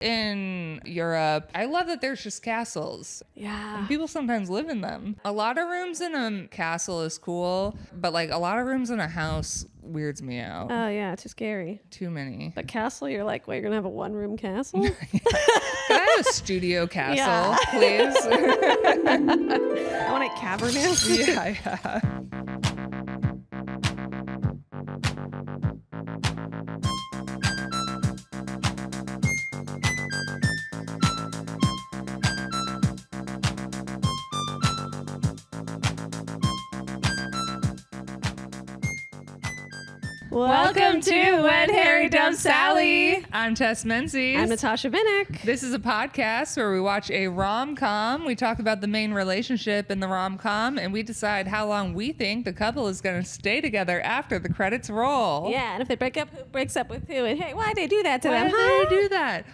in Europe, I love that there's just castles. Yeah. And people sometimes live in them. A lot of rooms in a castle is cool, but like a lot of rooms in a house weirds me out. Oh, yeah. Too scary. Too many. But castle, you're like, wait, you're going to have a one-room castle? Can I have a studio castle, please? I want it cavernous. Yeah. Welcome to When Harry Dumps Sally. I'm Tess Menzies. I'm Natasha Vinnick. This is a podcast where we watch a rom-com. We talk about the main relationship in the rom-com, and we decide how long we think the couple is going to stay together after the credits roll. Yeah, and if they break up, who breaks up with who? And hey, why'd they do that to Why them? did they do that?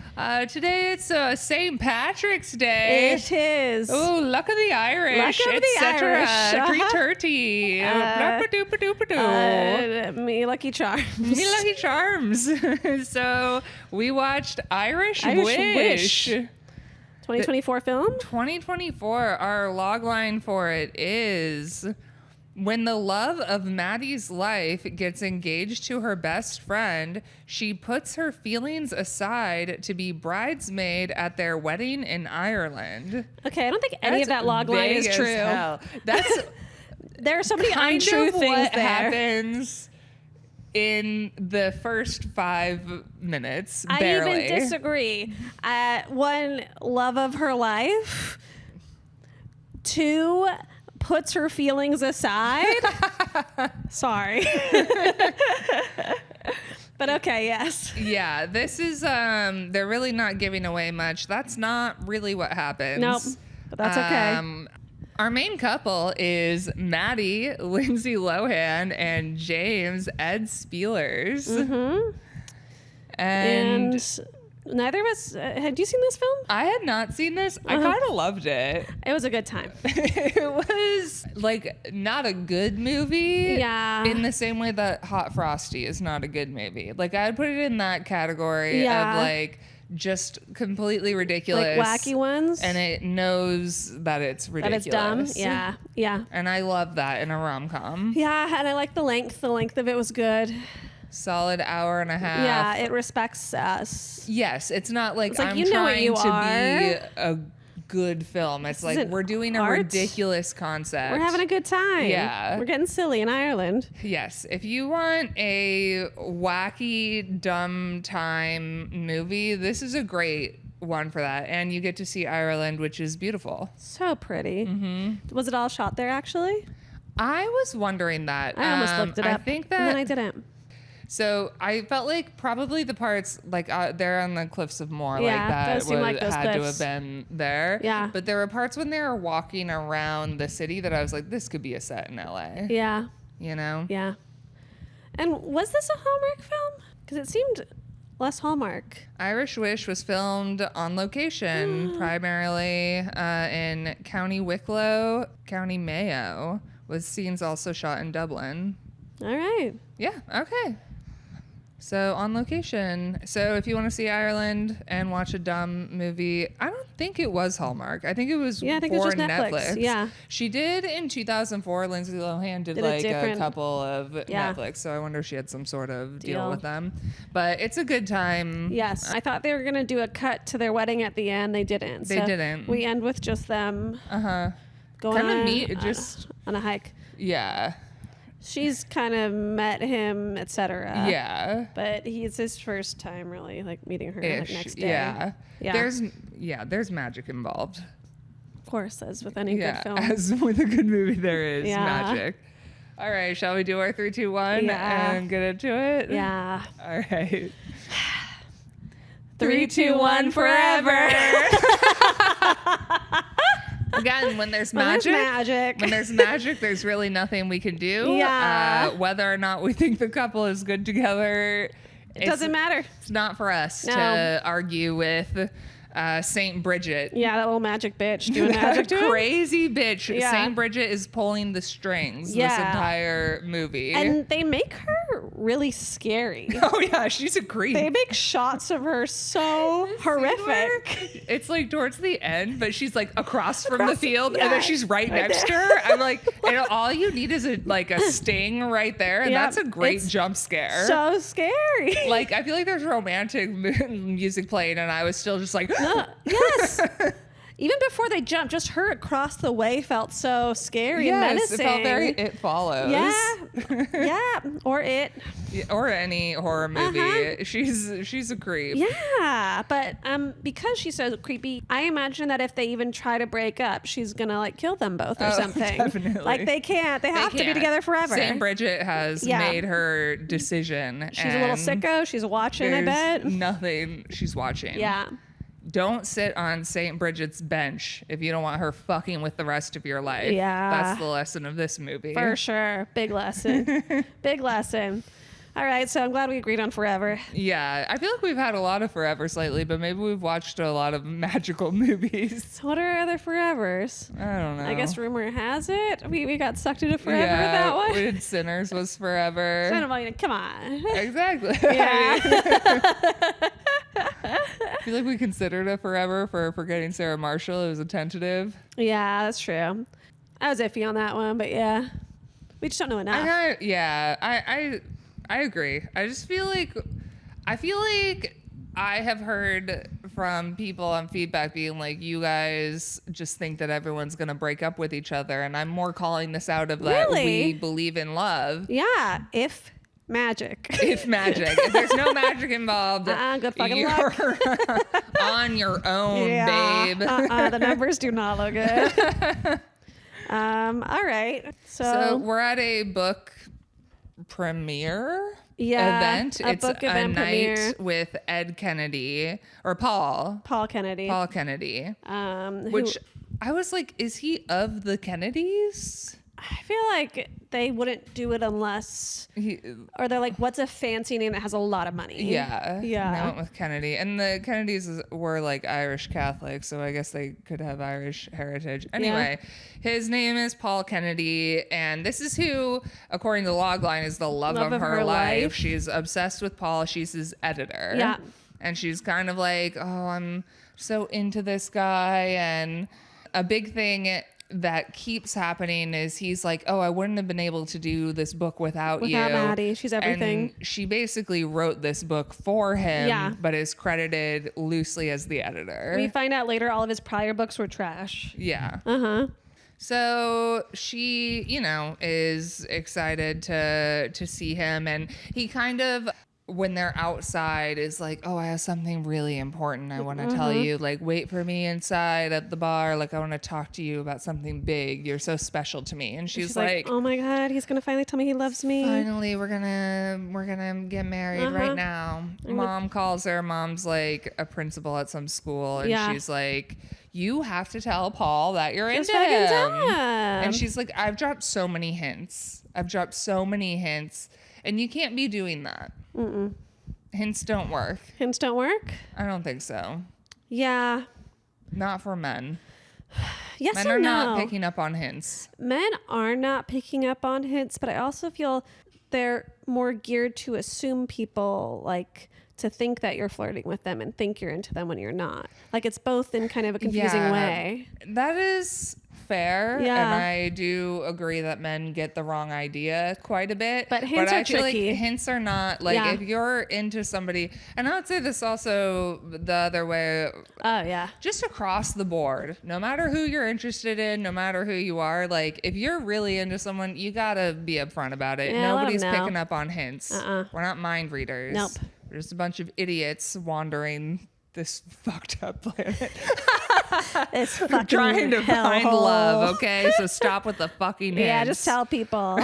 Today it's St. Patrick's Day. It is. Oh, luck of the Irish, Luck of the etc. Irish. 3:30. Me lucky charms. Me lucky charms. So we watched Irish Wish. 2024 film. 2024. Our log line for it is: when the love of Maddie's life gets engaged to her best friend, she puts her feelings aside to be bridesmaid at their wedding in Ireland. Okay, I don't think any of that log line is true. That's There are so many kind untrue of things what there. happens in the first 5 minutes, barely. I even disagree. One, love of her life. 2, puts her feelings aside. Sorry. But okay, yes. Yeah, this is, they're really not giving away much. That's not really what happens. Nope, but that's okay. Our main couple is Maddie, Lindsay Lohan, and James, Ed Spielers. Mm-hmm. And neither of us, had you seen this film? I had not seen this. I kind of loved it. It was a good time. It was like not a good movie. Yeah. In the same way that Hot Frosty is not a good movie. Like I'd put it in that category Yeah. of like just completely ridiculous. Like wacky ones. And it knows that it's ridiculous. That it's dumb. Yeah. Yeah. And I love that in a rom-com. Yeah, and I like the length. The length of it was good. Solid hour and a half. Yeah, it respects us. Yes, it's not like, It's like, I'm you know what trying you to are. be a good film. It's like isn't we're doing a art. ridiculous concept. We're having a good time. Yeah. We're getting silly in Ireland. Yes, if you want a wacky, dumb time movie, this is a great one for that. And you get to see Ireland, which is beautiful. So pretty. Mm-hmm. Was it all shot there, actually? I was wondering that. I almost looked it up. I think that. And then I didn't. So I felt like probably the parts like they're on the cliffs of Moher, Yeah, like that those seem like those had to cliffs. have been there. Yeah. But there were parts when they were walking around the city that I was like, this could be a set in LA. Yeah. You know? Yeah. And was this a Hallmark film? Because it seemed less Hallmark. Irish Wish was filmed on location, primarily in County Wicklow, County Mayo, with scenes also shot in Dublin. All right. Yeah, okay. So on location. So if you want to see Ireland and watch a dumb movie, I don't think it was Hallmark. I think it was Yeah, I think it for was just Netflix. Netflix. Yeah. She did in 2004. Lindsay Lohan did Did a like a different- couple of Yeah. Netflix. So I wonder if she had some sort of deal Deal. with them. But it's a good time. Yes. I thought they were going to do a cut to their wedding at the end. They didn't. They didn't. We end with just them going Kind of on, neat. Just on a hike. yeah. She's kind of met him, etc. Yeah. But it's his first time really like meeting her like, Ish. next day. Yeah. Yeah. There's magic involved. Of course, as with any good film. As with a good movie, there is Yeah. magic. All right, shall we do our 3, 2, 1 Yeah. and get into it? Yeah. All right. 3, 2, 1 forever. Again, when there's When magic, there's magic. there's really nothing we can do. Yeah. Whether or not we think the couple is good together, It doesn't matter. It's not for us No. to argue with Saint Bridget. Yeah, that little magic bitch doing That magic to him. crazy bitch. Yeah. Saint Bridget is pulling the strings this Yeah. entire movie. And they make her really scary. Oh yeah, she's a creep. They make shots of her so horrific. It's like towards the end, but she's like across from the field, and then she's right next to there. her. I'm like, and all you need is a sting right there, and Yep, that's a great it's jump scare. So scary. Like, I feel like there's romantic music playing, and I was still just like, Yes. Even before they jumped, just her across the way felt so scary and yes, menacing. it felt very It Follows. Yeah, or It. Or any horror movie. She's a creep. Yeah, but because she's so creepy, I imagine that if they even try to break up, she's gonna like kill them both or something. Definitely. Like they can't. They have to be together forever. St. Bridget has made her decision. She's a little sicko. She's watching, I bet. Nothing she's watching. Yeah. Don't sit on St. Bridget's bench if you don't want her fucking with the rest of your life. Yeah. That's the lesson of this movie. For sure. Big lesson. Big lesson. All right, so I'm glad we agreed on Forever. Yeah, I feel like we've had a lot of Forevers lately, but maybe we've watched a lot of magical movies. So what are other Forevers? I don't know. I guess rumor has it we got sucked into Forever with yeah, that one. when Sinners was forever. Kind of like, come on. Exactly. Yeah. I feel like we considered a forever for forgetting Sarah Marshall. It was a tentative. Yeah, that's true. I was iffy on that one, but yeah, we just don't know enough. I agree. I feel like I have heard from people on feedback being like, you guys just think that everyone's going to break up with each other. And I'm more calling this out of that we believe in love. Yeah, if magic. If magic. If there's no magic involved, Good fucking you're luck. on your own, babe. The numbers do not look good. All right. So we're at a book premiere event. A It's book a event night premiere. with Ed Kennedy or Paul Kennedy. Which I was like, is he of the Kennedys? I feel like they wouldn't do it unless, or they're like, what's a fancy name that has a lot of money? Yeah. Yeah. And I went with Kennedy. And the Kennedys were like Irish Catholics, so I guess they could have Irish heritage. Anyway, his name is Paul Kennedy, and this is who, according to the logline, is the love of her life. She's obsessed with Paul. She's his editor. Yeah. And she's kind of like, oh, I'm so into this guy. And a big thing that keeps happening is he's like, oh, I wouldn't have been able to do this book without you. Maddie. She's everything. And she basically wrote this book for him, Yeah. but is credited loosely as the editor. We find out later all of his prior books were trash. Yeah. Uh-huh. So she, is excited to see him, and he kind of, when they're outside, is like, oh, I have something really important I want to tell you. Like, wait for me inside at the bar. Like, I want to talk to you about something big. You're so special to me. And she's like, oh my God, he's going to finally tell me he loves me. finally, we're gonna get married right now. Mom calls her. Mom's like a principal at some school, and she's like, you have to tell Paul that you're into him. And she's like, I've dropped so many hints. And you can't be doing that. Mm-mm. Hints don't work. Hints don't work? I don't think so. Yeah. Not for men. Yes Men and are no. not picking up on hints. Men are not picking up on hints, but I also feel they're more geared to assume people, like, to think that you're flirting with them and think you're into them when you're not. Like, it's both in kind of a confusing way. That is fair. Yeah. And I do agree that men get the wrong idea quite a bit. But hints are feel tricky. like hints are not, like, if you're into somebody, and I would say this also the other way. Oh, yeah. Just across the board, no matter who you're interested in, no matter who you are, like, if you're really into someone, you gotta be upfront about it. Yeah, Nobody's let 'em know. picking up on hints. We're not mind readers. Nope. We're just a bunch of idiots wandering this fucked up planet. It's fucking Trying to find hellhole. love, okay? So stop with the fucking hints. Yeah, just tell people.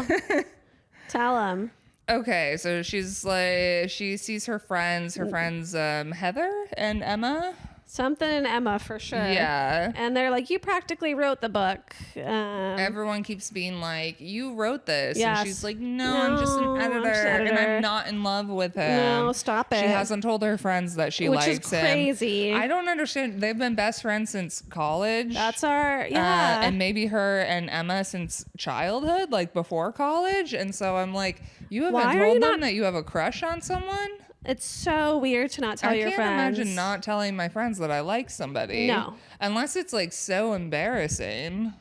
Tell them. Okay, so she's like, she sees her friends, Heather and Emma. Something in Emma for sure. Yeah. And they're like, you practically wrote the book. Everyone keeps being like, you wrote this. Yes. And she's like, no, I'm just an editor. And I'm not in love with him. No, stop it. She hasn't told her friends that she likes him. Which is crazy. I don't understand. They've been best friends since college. That's our, yeah. And maybe her and Emma since childhood, like before college. And so I'm like, you haven't told them that you have a crush on someone? It's so weird to not tell your friends. I can't imagine not telling my friends that I like somebody. No. Unless it's like so embarrassing.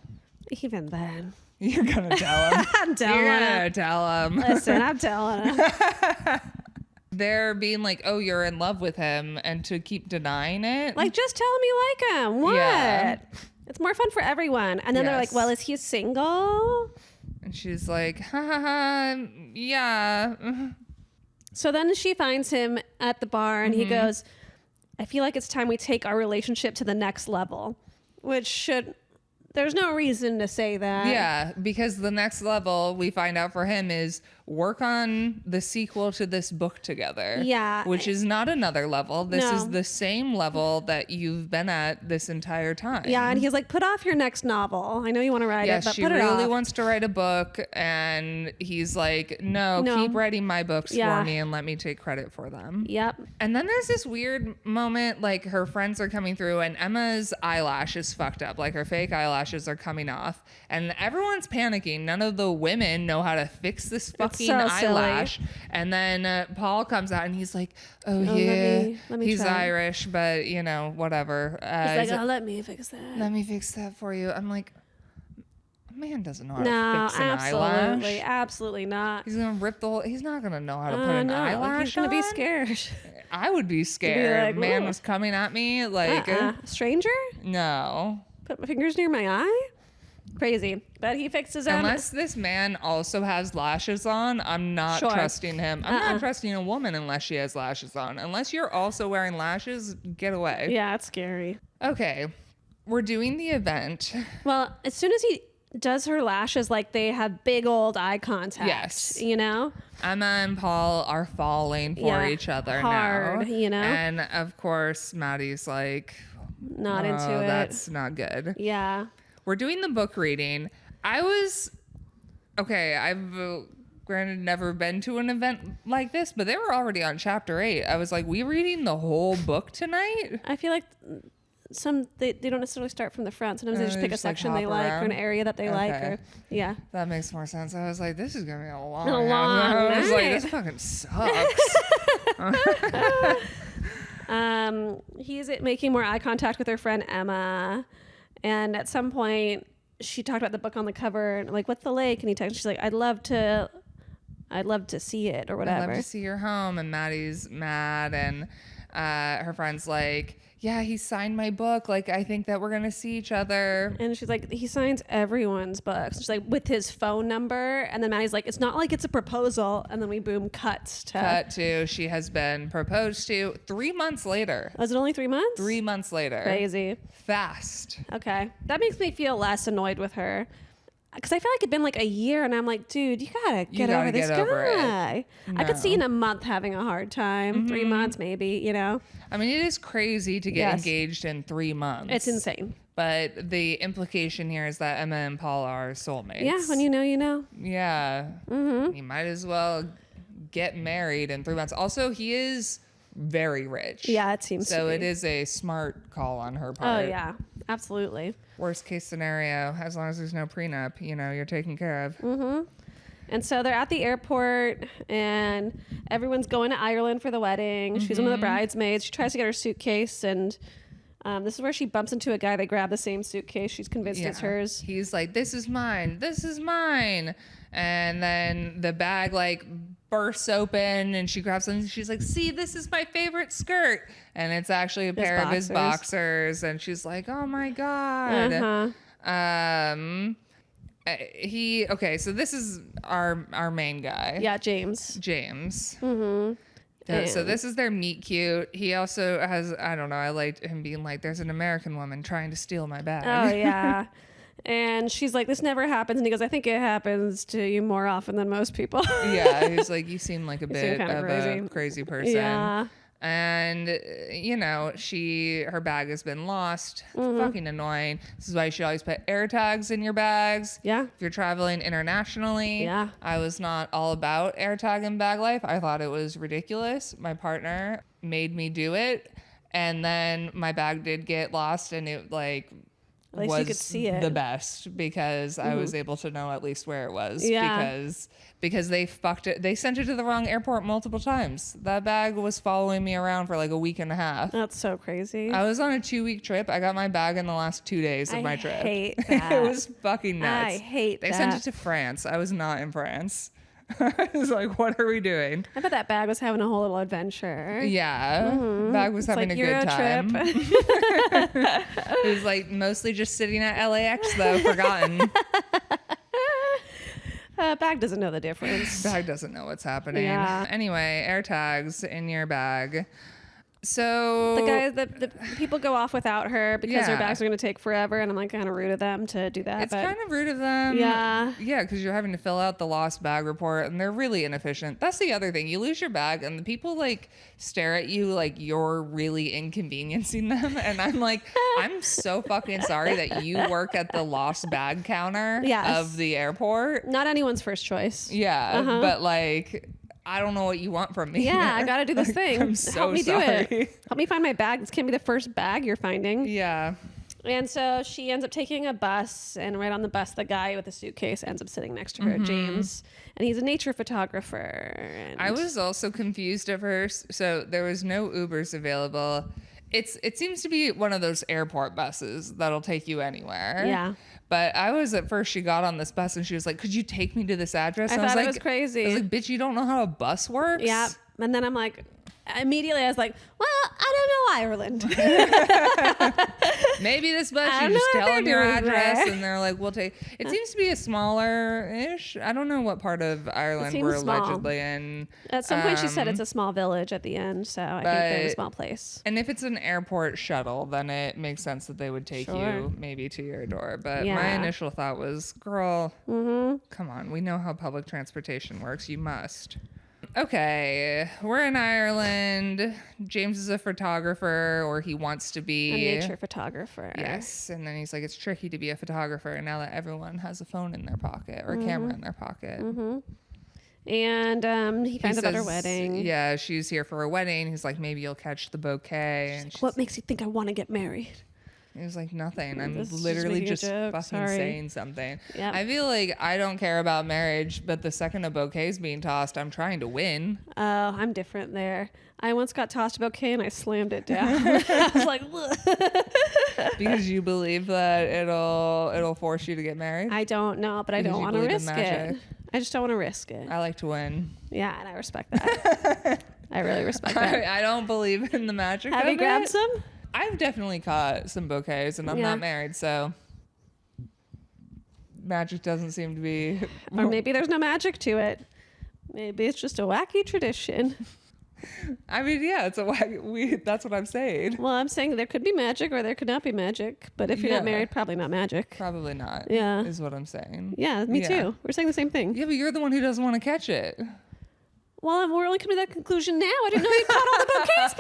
Even then. You're going to tell them. I'm telling You're going to tell them. Listen, I'm telling them. They're being like, oh, you're in love with him. And to keep denying it. Like, just tell him you like him. What? Yeah. It's more fun for everyone. And then they're like, well, is he single? And she's like, ha ha ha, yeah. So then she finds him at the bar and he goes, I feel like it's time we take our relationship to the next level, which there's no reason to say that. Yeah, because the next level we find out for him is work on the sequel to this book together. Yeah. Which is not another level. This is the same level that you've been at this entire time. Yeah, and he's like, put off your next novel. I know you want to write it, but she put it off. really wants to write a book, and he's like, no, keep writing my books for me and let me take credit for them. Yep. And then there's this weird moment, like her friends are coming through and Emma's eyelash is fucked up. Like her fake eyelashes are coming off and everyone's panicking. None of the women know how to fix this fucking eyelash. Silly. And then Paul comes out and he's like, oh yeah, let me he's try. Irish, but you know, whatever. He's like, let me fix that. Let me fix that for you. I'm like, a man doesn't know how to fix an eyelash. Absolutely not. He's gonna rip the whole. He's not gonna know how to put an eyelash. He's gonna on. be scared. I would be scared. Like, man was coming at me like stranger. No. Put my fingers near my eye. Crazy, but he fixes them. Unless this man also has lashes on, I'm not trusting him. I'm not trusting a woman unless she has lashes on. Unless you're also wearing lashes, get away. Yeah, it's scary. Okay, we're doing the event. Well, as soon as he does her lashes, like they have big old eye contact. Yes. You know? Emma and Paul are falling for each other hard, now. You know? And of course, Maddie's like, not into it. That's not good. Yeah. We're doing the book reading. I've granted never been to an event like this, but they were already on chapter 8. I was like, we reading the whole book tonight? I feel like they don't necessarily start from the front. Sometimes they just pick a section they like or an area that they like. Or yeah, that makes more sense. I was like, this is gonna be a long night. I was like, this fucking sucks. He's making more eye contact with her friend Emma, and at some point she talked about the book on the cover and like, what's the lake? And he texted, she's like, I'd love to see it or whatever. I'd love to see your home. And Maddie's mad, and her friend's like, yeah, he signed my book. Like, I think that we're going to see each other. And she's like, he signs everyone's books. She's like, with his phone number. And then Maddie's like, it's not like it's a proposal. And then we cut to she has been proposed to 3 months later. Was it only 3 months? 3 months later. Crazy. Fast. Okay. That makes me feel less annoyed with her. Because I feel like it'd been like a year, and I'm like, dude, you gotta get over this guy. No. I could see in a month having a hard time. Mm-hmm. 3 months, maybe, you know? I mean, it is crazy to get engaged in 3 months. It's insane. But the implication here is that Emma and Paul are soulmates. Yeah, when you know, you know. Yeah. Mm-hmm. You might as well get married in 3 months. Also, he is very rich. Yeah, it seems so. It is a smart call on her part. Oh, yeah. Absolutely. Worst case scenario, as long as there's no prenup, you know, you're taken care of. Mm-hmm. And so they're at the airport, and everyone's going to Ireland for the wedding. Mm-hmm. She's one of the bridesmaids. She tries to get her suitcase, and this is where she bumps into a guy. They grab the same suitcase. She's convinced it's hers. He's like, this is mine. This is mine. And then the bag, like, bursts open, and she grabs something. She's like, see, this is my favorite skirt. And it's actually a pair of his boxers. And she's like, oh, my God. Uh-huh. So this is our main guy. Yeah, James. Mm-hmm. So this is their meet cute. He also has, I don't know, I liked him being like, there's an American woman trying to steal my bag. Oh, yeah. And she's like, this never happens. And he goes, I think it happens to you more often than most people. Yeah, he's like, you seem like a bit of a crazy person. Yeah. And, her bag has been lost. Fucking annoying. This is why you should always put air tags in your bags. Yeah. If you're traveling internationally. Yeah. I was not all about air tag and bag life. I thought it was ridiculous. My partner made me do it. And then my bag did get lost, and it At least you could see it. the best because I was able to know at least where it was. Yeah. Because they fucked it. They sent it to the wrong airport multiple times. That bag was following me around for like a week and a half. That's so crazy. I was on a 2-week trip. I got my bag in the last 2 days of my trip. I hate that. It was fucking nuts. I hate They that. sent it to France. I was not in France. I was like, what are we doing? I bet that bag was having a whole little adventure. Yeah. Bag was having like a good time. Trip. It was like mostly just sitting at LAX though, forgotten. Bag doesn't know the difference. Bag doesn't know what's happening. Yeah. Anyway, air tags in your bag. So The people go off without her because their Yeah. bags are going to take forever, and I'm like kind of rude of them to do that. it's but kind of rude of them. Yeah. Yeah, because you're having to fill out the lost bag report, and they're really inefficient. That's the other thing. You lose your bag, and the people stare at you like you're really inconveniencing them. And I'm like, I'm so fucking sorry that you work at the lost bag counter Yes. of the airport. not anyone's first choice. Yeah, but I don't know what you want from me. Yeah, I got to do this thing. I'm so Help me sorry. do it. Help me find my bag. This can't be the first bag you're finding. Yeah. And so she ends up taking a bus, and right on the bus, the guy with the suitcase ends up sitting next to her, James, and he's a nature photographer. And I was also confused at first. So there was no Ubers available. It seems to be one of those airport buses that'll take you anywhere. Yeah. But I was at first, she got on this bus and she was like, could you take me to this address? I And thought was it like, was crazy. I was like, bitch, you don't know how a bus works? Yeah. And then I'm like, immediately I was like, well, I don't know Ireland. Maybe this bus, I you don't just know tell what them they're your doing address there. and they're like, we'll take. It seems to be a smaller-ish. I don't know what part of Ireland seems we're small. allegedly in. At some point she said it's a small village at the end, so I think they're in a but- small place. And if it's an airport shuttle, then it makes sense that they would take Sure. you maybe to your door. But my Yeah. initial thought was, girl, come on. We know how public transportation works. You must. Okay, we're in Ireland. James is a photographer, or he wants to be. A nature photographer. Yes, and then he's like, it's tricky to be a photographer now that everyone has a phone in their pocket or a camera in their pocket. And he finds out about her says, wedding. Yeah, she's here for a wedding. He's like, maybe you'll catch the bouquet. And What makes you think I want to get married? he was like, nothing. I'm This is just literally making a just joke. fucking Sorry. saying something. Yep. I feel like I don't care about marriage, but the second a bouquet's being tossed, I'm trying to win. Oh, I'm different there. I once got tossed a bouquet and I slammed it down. I was like, "Ugh." Because you believe that it'll force you to get married. I don't know, but I Because don't you want to believe in risk it. magic. I just don't want to risk it. I like to win. Yeah, and I respect that. I really respect that. I don't believe in the magic Have of you grabbed it. some? I've definitely caught some bouquets, and I'm Yeah. not married, so magic doesn't seem to be. Or maybe there's no magic to it. Maybe it's just a wacky tradition. I mean, yeah, it's a wacky. That's what I'm saying. Well, I'm saying there could be magic or there could not be magic. But if you're Yeah. not married, probably not magic. Probably not. Yeah. is what I'm saying. Yeah, me Yeah. too. We're saying the same thing. Yeah, but you're the one who doesn't want to catch it. Well, we're only coming to that conclusion now. I didn't know you caught all the bouquets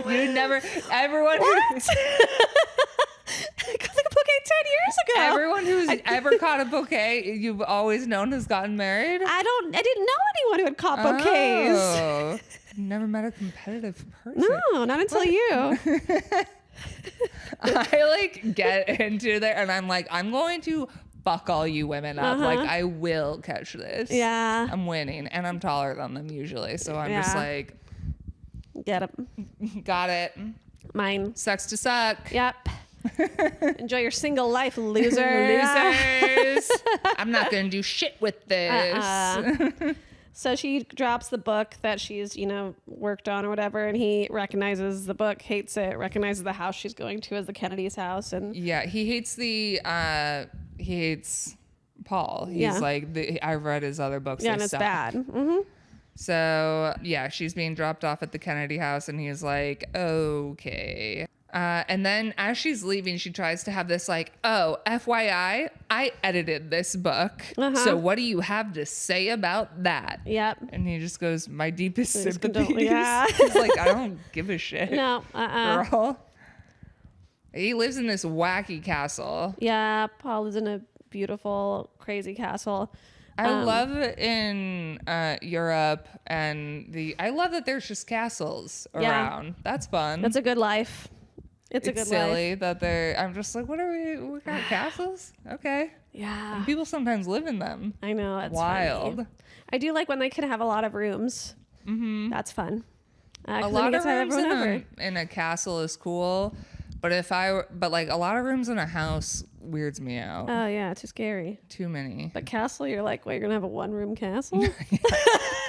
before. You never. Everyone. What? I got the bouquet 10 years ago. Everyone who's ever caught a bouquet, you've always known has gotten married. I didn't know anyone who had caught bouquets. Oh, never met a competitive person. No, not until you. I get into there and I'm like, I'm going to fuck all you women up. Like, I will catch this. Yeah. I'm winning, and I'm taller than them usually, so I'm just Yeah. like, Get it. got it. Mine. Sucks to suck. Yep. Enjoy your single life, loser. Losers. I'm not gonna do shit with this. So she drops the book that she's, worked on or whatever, and he recognizes the book, hates it, recognizes the house she's going to as the Kennedy's house, and Yeah, he hates he hates Paul. He's Yeah. like, I've read his other books. yeah, they and it's suck. bad. Mm-hmm. So yeah, she's being dropped off at the Kennedy house, and he's like, okay. And then as she's leaving, she tries to have this like, oh, FYI, I edited this book. So what do you have to say about that? Yep. And he just goes, my deepest Just sympathies. yeah. He's like, I don't give a shit. No. Girl. He lives in this wacky castle. Yeah. Paul lives in a beautiful, crazy castle. I love in Europe I love that there's just castles around. That's fun. That's a good life. It's a good silly life. that I'm just like, we got castles? Okay. Yeah. And people sometimes live in them. I know. It's wild. funny. I do like when they can have a lot of rooms. Mm-hmm. That's fun. A lot of rooms in a castle is cool. But like a lot of rooms in a house weirds me out. Oh yeah, too scary. Too many. But castle, you're like, wait, you're gonna have a 1-room castle? Can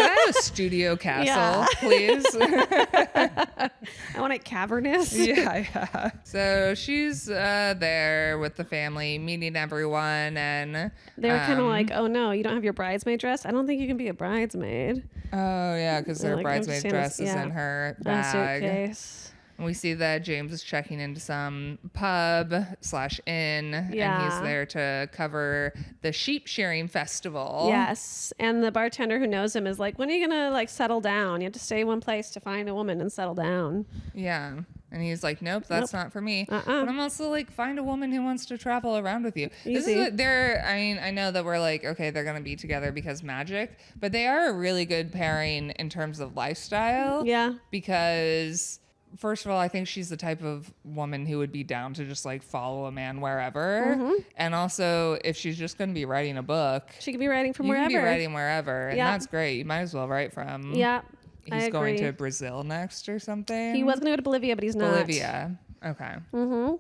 I have a studio castle, please? I want it cavernous. Yeah. So she's there with the family, meeting everyone, and they're kind of like, oh no, you don't have your bridesmaid dress? I don't think you can be a bridesmaid. Oh yeah, because her like, bridesmaid dress is in her bag. Suitcase. And we see that James is checking into some pub/inn, and he's there to cover the sheep shearing festival. Yes, and the bartender who knows him is like, when are you gonna like settle down? You have to stay one place to find a woman and settle down. Yeah. And he's like, nope, that's not for me. But I'm also like, find a woman who wants to travel around with you. Easy. This is what I know that we're like, okay, they're going to be together because magic, but they are a really good pairing in terms of lifestyle. Yeah. Because first of all, I think she's the type of woman who would be down to just like follow a man wherever. Mm-hmm. And also, if she's just going to be writing a book, she could be writing from wherever. You can be writing wherever. And that's great. You might as well write from. Yeah. He's going to Brazil next or something. He was going to go to Bolivia, but he's not. Bolivia. Okay. Mm-hmm.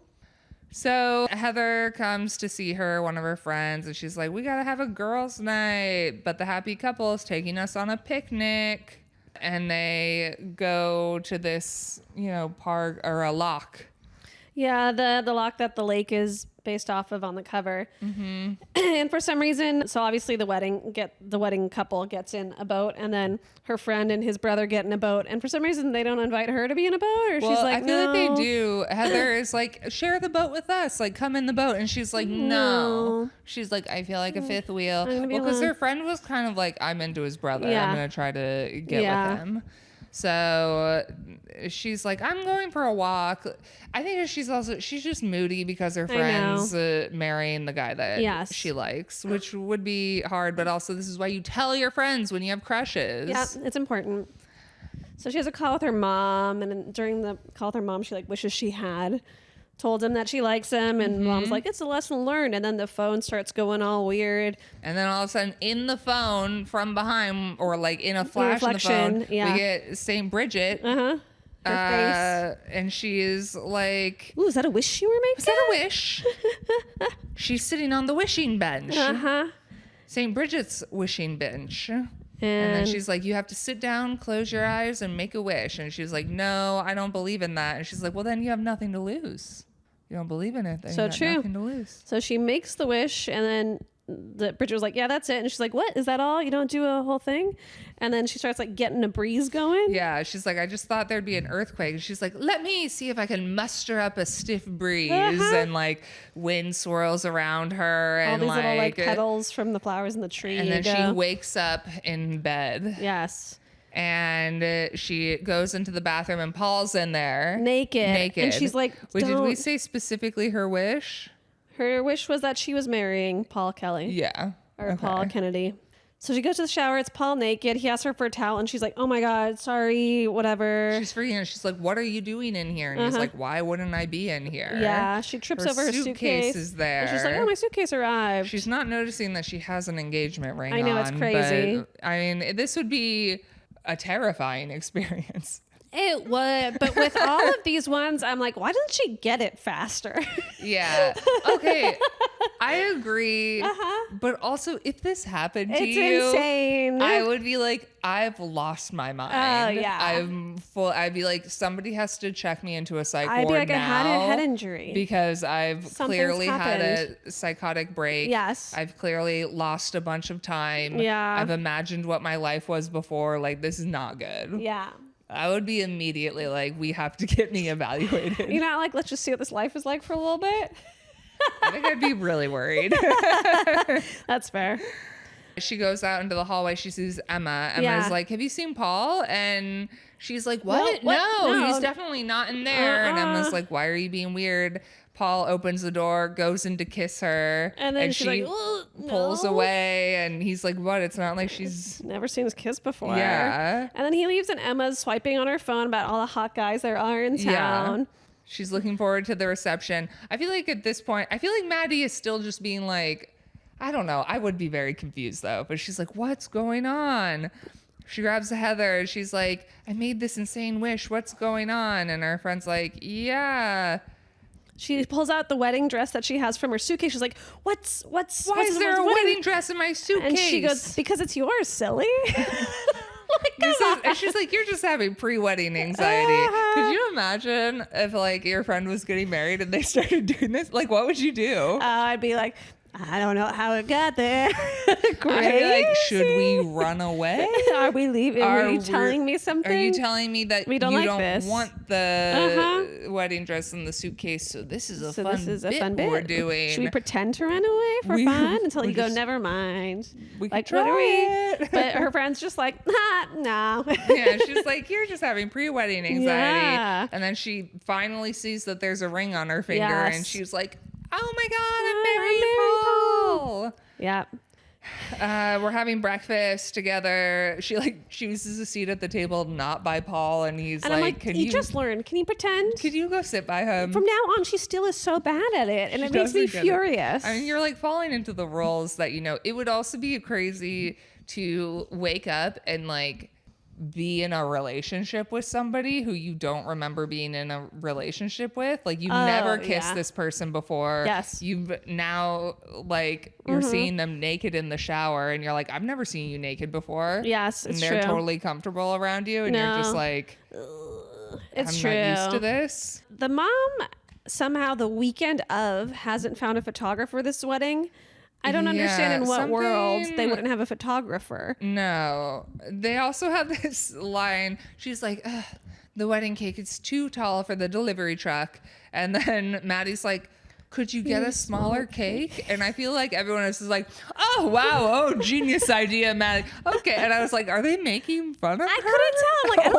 So Heather comes to see her, one of her friends, and she's like, we got to have a girls' night. But the happy couple is taking us on a picnic. And they go to this, park or a lock. Yeah, the lock that the lake is based off of on the cover. Mm-hmm. And for some reason, so obviously the wedding couple gets in a boat, and then her friend and his brother get in a boat. And for some reason, they don't invite her to be in a boat, or she's like, I feel like they do. Heather is like, share the boat with us, like come in the boat, and she's like, no. She's like, I feel like a fifth wheel. Well, because her friend was kind of like, I'm into his brother. I'm gonna try to get with him. So she's like, I'm going for a walk. I think she's just moody because her friend's marrying the guy that she likes, which would be hard. But also, this is why you tell your friends when you have crushes. Yeah, it's important. So she has a call with her mom, and during the call with her mom, she like wishes she had told him that she likes him, and mom's like, it's a lesson learned. And then the phone starts going all weird, and then all of a sudden in the phone from behind, or like in a flash in the phone, we get St. Bridget, her face, and she is like, ooh, is that a wish she were making? Is that a wish? She's sitting on the wishing bench. St. Bridget's wishing bench. And then she's like, you have to sit down, close your eyes, and make a wish. And she's like, no, I don't believe in that. And she's like, well, then you have nothing to lose. You don't believe in it, then you have nothing to lose. So she makes the wish, and then Bridget was like, yeah, that's it. And she's like, what? Is that all? You don't do a whole thing? And then she starts like getting a breeze going. Yeah, she's like, I just thought there'd be an earthquake. And she's like, let me see if I can muster up a stiff breeze. And like wind swirls around her. All and these little like petals from the flowers in the tree. And then she wakes up in bed. Yes. And she goes into the bathroom, and Paul's in there. Naked. And she's like, did we say specifically her wish? Her wish was that she was marrying Paul Kelly. Yeah. Or Paul Kennedy. So she goes to the shower. It's Paul naked. He asks her for a towel, and she's like, oh my God, sorry, whatever. She's freaking out. She's like, what are you doing in here? And he's like, why wouldn't I be in here? Yeah. She trips over her suitcase. Is there. And she's like, oh, my suitcase arrived. She's not noticing that she has an engagement ring on. I know, it's crazy. But, I mean, this would be a terrifying experience. It would, but with all of these ones, I'm like, why doesn't she get it faster? Yeah. Okay. I agree. But also, if this happened to you, it's insane. I would be like, I've lost my mind. Oh, yeah. I'd be like, somebody has to check me into a psych ward I'd be like, now, I had a head injury. Because I've clearly had a psychotic break. Yes. I've clearly lost a bunch of time. Yeah. I've imagined what my life was before. Like, this is not good. Yeah. I would be immediately like, we have to get me evaluated. You're not like, let's just see what this life is like for a little bit. I think I'd be really worried. That's fair. She goes out into the hallway. She sees Emma. Emma's Yeah. like, have you seen Paul? And she's like, what? What? No, he's definitely not in there. And Emma's like, why are you being weird? Paul opens the door, goes in to kiss her. And then she's she like, pulls no. away. And he's like, what? It's not like she's... Never seen his kiss before. Yeah. And then he leaves and Emma's swiping on her phone about all the hot guys there are in town. Yeah. She's looking forward to the reception. I feel like at this point, I feel like Maddie is still just being like, I don't know. I would be very confused though. But she's like, what's going on? She grabs Heather and she's like, I made this insane wish. What's going on? And her friend's like, yeah. She pulls out the wedding dress that she has from her suitcase. She's like, why is there a wedding dress in my suitcase? And she goes, because it's yours, silly. And she's like, you're just having pre-wedding anxiety. Could you imagine if like your friend was getting married and they started doing this? Like, what would you do? I'd be like, I don't know how it got there. I'd be like, should we run away? Are we leaving? Are you telling me something? Are you telling me that we don't you like don't this? want the wedding dress in the suitcase? So this is a fun bit we're doing. Should we pretend to run away for fun until you go, never mind? We like, try what are it. we? But her friend's just like, no. Yeah, she's like, you're just having pre-wedding anxiety. Yeah. And then she finally sees that there's a ring on her finger, Yes. and she's like, oh my God, I'm marrying Paul. Yeah. We're having breakfast together. She like chooses a seat at the table not by Paul, and he's And like, I'm like, can you just learned. Can you pretend? could you go sit by him? From now on, she still is so bad at it, and She it makes me doesn't get it. furious. I mean, you're like falling into the roles that, you know, it would also be crazy to wake up and like be in a relationship with somebody who you don't remember being in a relationship with. Like you've never kissed this person before. Yes. You've now like you're seeing them naked in the shower and you're like, I've never seen you naked before. Yes, it's and they're true. totally comfortable around you and you're just No. like, It's I'm true. not used to this. The mom somehow the weekend of hasn't found a photographer this wedding. I don't understand in what world they wouldn't have a photographer. No. They also have this line. She's like, "Ugh, the wedding cake is too tall for the delivery truck. And then Maddie's like, could you get a smaller cake? And I feel like everyone else is like, oh, wow. Oh, genius idea, Maddie. Okay. And I was like, are they making fun of her? I couldn't tell. I'm like, I don't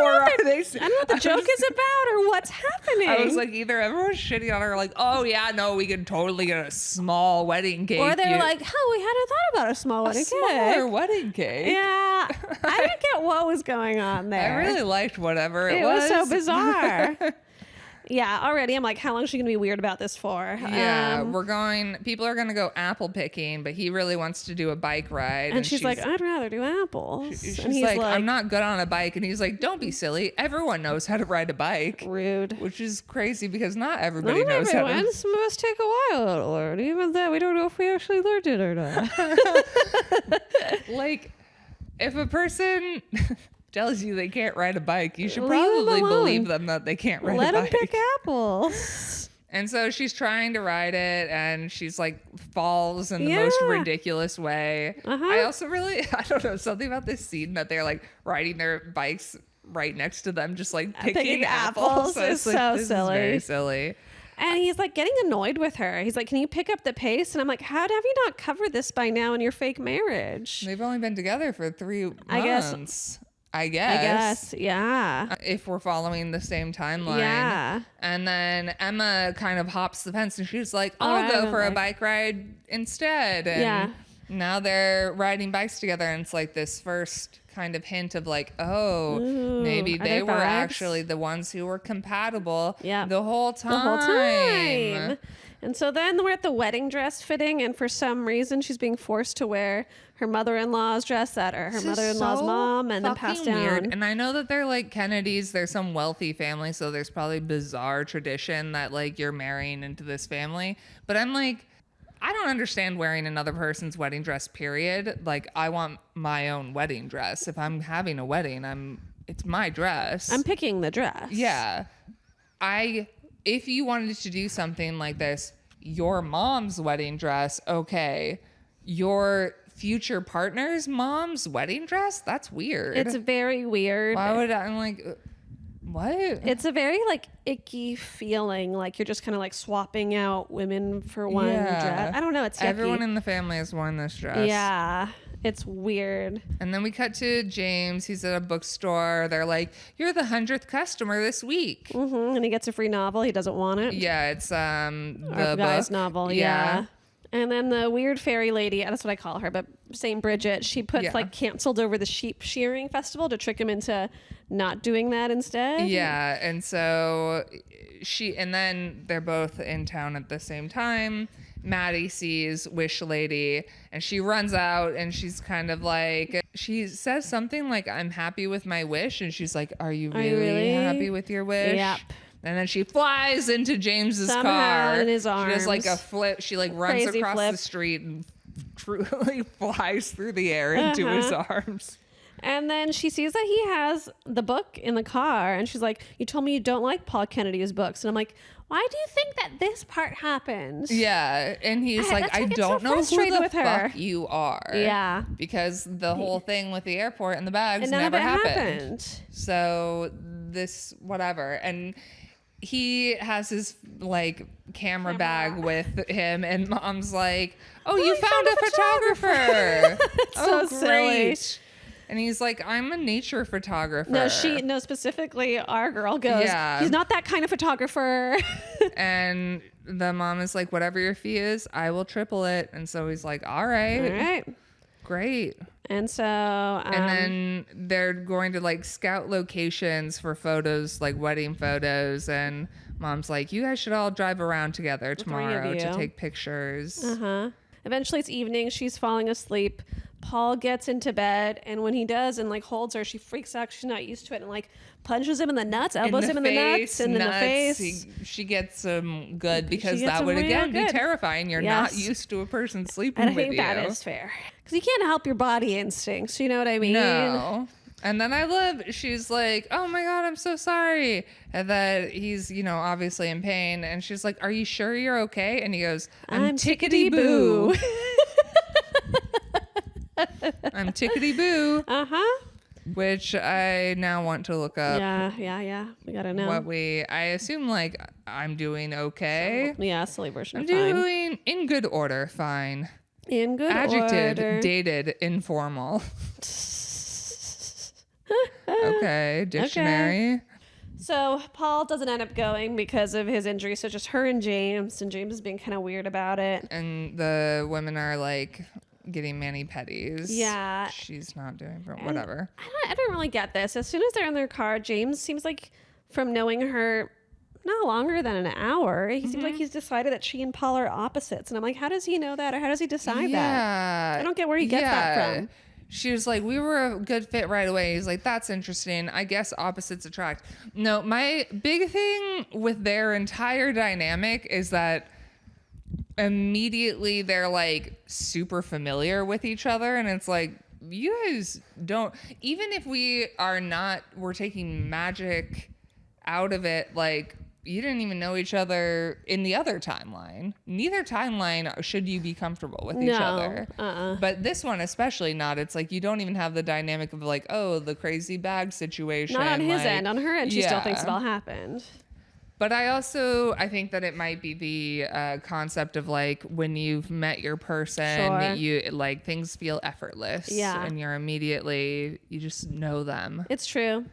know what the joke is about or what's happening. I was like, either everyone's shitting on her, like, oh, yeah, no, we could totally get a small wedding cake. or they're like, oh, we hadn't thought about a small wedding smaller cake. wedding cake. Yeah. I didn't get what was going on there. I really liked whatever it was was. so bizarre. Yeah, already I'm like, how long is she gonna be weird about this for? Yeah, people are going to go apple picking, but he really wants to do a bike ride. And she's like, I'd rather do apples. she's And he's like, I'm not good on a bike. And he's like, don't be silly. Everyone knows how to ride a bike. rude. Which is crazy because not everybody knows how to. Some of us take a while to learn. Even that, we don't know if we actually learned it or not. Like, if a person tells you they can't ride a bike, you should Leave them probably alone. believe them that they can't ride Let a them bike. pick apples. And so she's trying to ride it and she's like falls in the Yeah. most ridiculous way. Uh-huh. I also really, I don't know, something about this scene that they're like riding their bikes right next to them, just like picking apples. I was is like, so this silly. Is very silly. And he's like getting annoyed with her. He's like, can you pick up the pace? And I'm like, how have you not covered this by now in your fake marriage? They've only been together for 3 months. I guess. Yeah. If we're following the same timeline. Yeah. And then Emma kind of hops the fence and she's like, I'll I'll go ride for a a bike ride instead. And Yeah. now they're riding bikes together and it's like this first kind of hint of like, oh, Ooh, maybe are they there were vibes? actually the ones who were compatible the whole time. The whole time. And so then we're at the wedding dress fitting, and for some reason she's being forced to wear her mother-in-law's dress that or her This is mother-in-law's so mom, and then passed fucking down. weird. And I know that they're like Kennedys. They're some wealthy family, so there's probably bizarre tradition that like you're marrying into this family. But I'm like, I don't understand wearing another person's wedding dress, period. Like, I want my own wedding dress. If I'm having a wedding, it's my dress. I'm picking the dress. Yeah. If you wanted to do something like this, your mom's wedding dress, okay. Your future partner's mom's wedding dress? That's weird. It's very weird. Why would I'm like, What? It's a very like icky feeling, like you're just kind of like swapping out women for one dress. I don't know. It's yucky. Everyone in the family has worn this dress. Yeah, it's weird. And then we cut to James. He's at a bookstore. They're like, "You're the 100th customer this week." And he gets a free novel. He doesn't want it. Yeah, it's Our the guy's book. novel. Yeah. And then the weird fairy lady, that's what I call her, but St. Bridget, she puts like canceled over the sheep shearing festival to trick him into not doing that instead. Yeah, and so and then they're both in town at the same time. Maddie sees Wish Lady and she runs out and she's kind of like, she says something like, "I'm happy with my wish." And she's like, Are you really happy with your wish? Yep. And then she flies into James's Somehow car. in his arms. She does like a flip. She like runs Crazy across flip. the street and truly flies through the air into his arms. And then she sees that he has the book in the car and she's like, "You told me you don't like Paul Kennedy's books." And I'm like, why do you think that this part happened? Yeah, and he's like, "I get don't so know who frustrated the with her. fuck you are." Yeah. Because the whole thing with the airport and the bags And none never of it happened. happened. So this, whatever. And he has his like camera bag with him and Mom's like, "Oh, you found a photographer." So silly. And he's like, "I'm a nature photographer." No, specifically our girl goes, Yeah. "He's not that kind of photographer." And the mom is like, "Whatever your fee is, I will triple it." And so he's like, "All right. All right. Great." And so, And then they're going to like scout locations for photos, like wedding photos. And Mom's like, "You guys should all drive around together tomorrow to take pictures." Eventually it's evening. She's falling asleep. Paul gets into bed, and when he does and like holds her, she freaks out. She's not used to it, and like punches him in the nuts, elbows him in the nuts, and in the face. She gets him good because gets that him would real again be good. terrifying. You're Yes. not used to a person sleeping And I with think you. that is fair. Because you can't help your body instincts. You know what I mean? No. And then I love, she's like, "Oh my God, I'm so sorry." And that he's, obviously in pain. And she's like, "Are you sure you're okay?" And he goes, I'm tickety-boo. I'm tickety-boo. Which I now want to look up. Yeah. We gotta know. I assume like I'm doing okay. Yeah, silly version I'm of fine. doing in good order, fine. In good Adjective, order. dated, informal. Okay, dictionary. So Paul doesn't end up going because of his injury. So just her and James is being kind of weird about it. And the women are like getting mani-pedis. Yeah. She's not doing whatever. I don't really get this. As soon as they're in their car, James seems like, from knowing her not longer than an hour, he seems like he's decided that she and Paul are opposites. And I'm like, how does he know that? Or how does he decide that? I don't get where he gets that from. She was like, "We were a good fit right away." He's like, "That's interesting. I guess opposites attract." No, my big thing with their entire dynamic is that immediately they're like super familiar with each other. And it's like, you guys don't, even if we're taking magic out of it, like, you didn't even know each other in the other timeline. Neither timeline should you be comfortable with each other. But this one especially not. It's like you don't even have the dynamic of like, oh, the crazy bag situation. Not on his end. On her end, she still thinks it all happened. But I think that it might be the concept of like when you've met your person, you like things feel effortless. Yeah. And you just know them. It's true.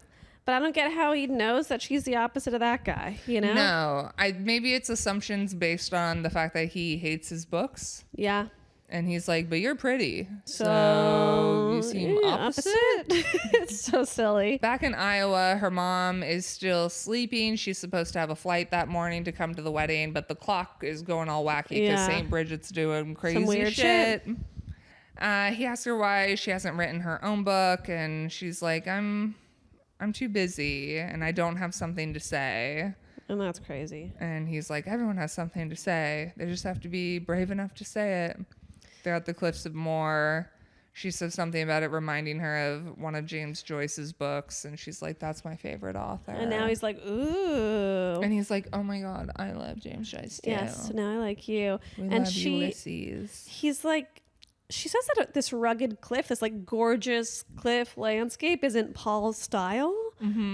But I don't get how he knows that she's the opposite of that guy, you know? No. Maybe it's assumptions based on the fact that he hates his books. Yeah. And he's like, "But you're pretty. So you seem opposite." It's so silly. Back in Iowa, her mom is still sleeping. She's supposed to have a flight that morning to come to the wedding, but the clock is going all wacky because St. Bridget's doing crazy Some weird shit. He asks her why she hasn't written her own book, and she's like, I'm too busy and I don't have something to say. And that's crazy. And he's like, everyone has something to say. They just have to be brave enough to say it. They're at the Cliffs of Moher. She says something about it reminding her of one of James Joyce's books. And she's like, that's my favorite author. And now he's like, ooh. And he's like, oh my God, I love James Joyce too. Yes, now I like you. We and love Ulysses. He's like, she says that this rugged cliff, this like gorgeous cliff landscape isn't Paul's style.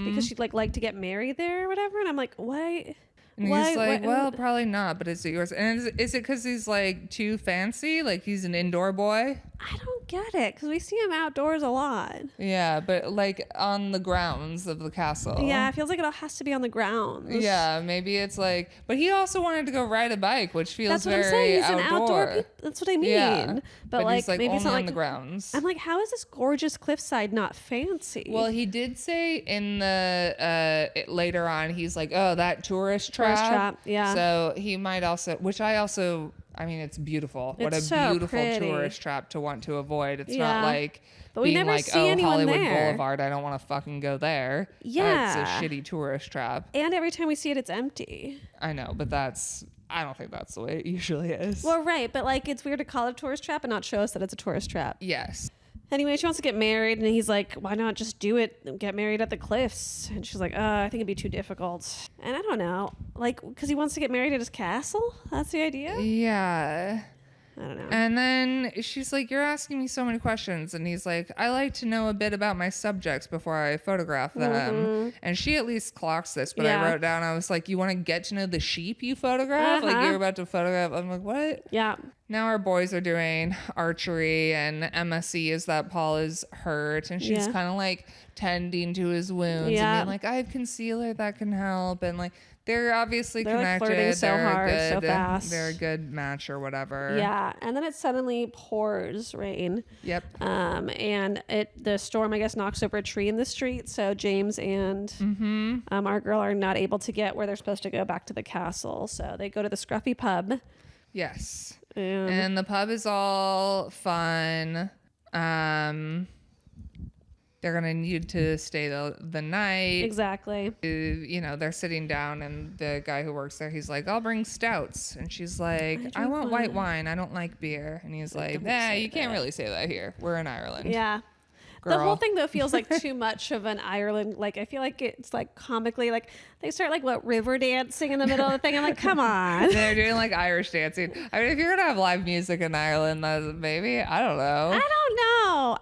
because she'd like to get married there or whatever. And I'm like, why? And he's like, well, probably not, but is it yours? And is it because he's like too fancy? Like he's an indoor boy? I don't get it, because we see him outdoors a lot. Yeah, but like on the grounds of the castle. Yeah, it feels like it all has to be on the grounds. Yeah, maybe it's like, but he also wanted to go ride a bike, which feels That's what I'm very saying. He's outdoor. an outdoor. That's what I mean. Yeah, but like he's like maybe only it's not on like the grounds. I'm like, how is this gorgeous cliffside not fancy? Well, he did say in the later on, he's like, oh, that tourist trap. Yeah. So he might also, I mean, it's beautiful. What a It's so beautiful pretty. tourist trap to want to avoid. It's not Yeah. like But we being never like, see oh, anyone Hollywood there. Boulevard, I don't want to fucking go there. Yeah. It's a shitty tourist trap. And every time we see it, it's empty. I know, but I don't think that's the way it usually is. Well, right, but like it's weird to call it a tourist trap and not show us that it's a tourist trap. Yes. Anyway, she wants to get married, and he's like, why not just do it and get married at the cliffs? And she's like, I think it'd be too difficult. And I don't know, like, because he wants to get married at his castle? That's the idea? Yeah. I don't know. And then she's like, you're asking me so many questions. And he's like, I like to know a bit about my subjects before I photograph them. And she at least clocks this. But Yeah. I wrote down, I was like, you want to get to know the sheep you photograph? Like you're about to photograph. I'm like, what? Yeah. Now our boys are doing archery, and Emma sees that Paul is hurt, and she's Yeah. kind of like tending to his wounds Yeah. and being like, I have concealer that can help. And like, they're obviously They're, like, connected. flirting so they're hard, good, so fast. They're a good match or whatever. Yeah. And then it suddenly pours rain. Yep. And the storm, I guess, knocks over a tree in the street. So James and our girl are not able to get where they're supposed to go back to the castle. So they go to the scruffy pub. Yes. And And the pub is all fun. They're going to need to stay the night. exactly. You know, they're sitting down, and the guy who works there, he's like, I'll bring stouts. And she's like, I want white wine. I don't like beer. And he's like, you can't really say that here. We're in Ireland. Yeah. Girl. The whole thing though feels like too much of an Ireland. Like I feel like it's like comically like they start like river dancing in the middle of the thing. I'm like, come on. They're doing like Irish dancing. I mean, if you're going to have live music in Ireland, maybe, I don't know. I don't know.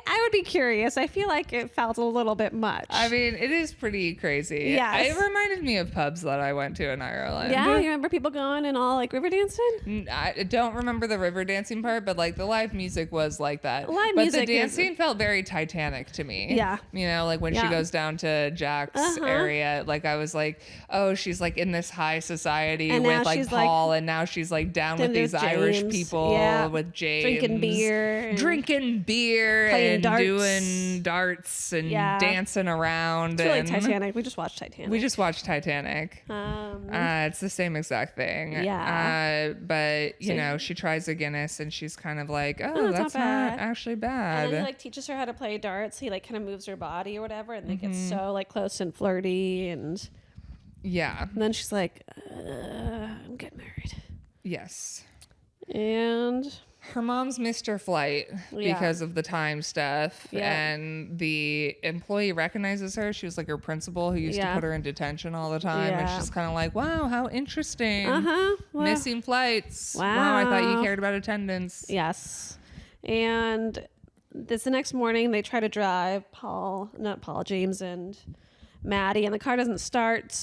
I would be curious. I feel like it felt a little bit much. I mean, it is pretty crazy. Yes. It reminded me of pubs that I went to in Ireland. Yeah, you remember people going and all like river dancing? I don't remember the river dancing part, but like the live music was like that. Live but music the dancing felt very Titanic to me. Yeah. You know, like when she Yeah. goes down to Jack's area, like I was like, oh, she's like in this high society And now with like she's, Paul, and now she's like down with these with Irish James. people Yeah. with James. Drinking beer and Drinking beer playing and darts. doing darts and Yeah. dancing around. It's really and Titanic. We just watched Titanic. We just watched Titanic. It's the same exact thing. Yeah. But you know, she tries a Guinness, and she's kind of like, oh, it's that's not bad. not actually and bad. then he like teaches her how to play darts. He like kind of moves her body or whatever, and they get so like close and flirty, and Yeah. then she's like, I'm getting married. Yes. And Her mom's missed her flight Yeah. because of the time stuff. Yeah. And the employee recognizes her. She was like her principal who used to Yeah. put her in detention all the time. And Yeah. she's kind of like, wow, how interesting. Well, Missing flights. Wow, I thought you Wow. cared about attendance. yes. And this the next morning they try to drive James and Maddie, and the car doesn't start.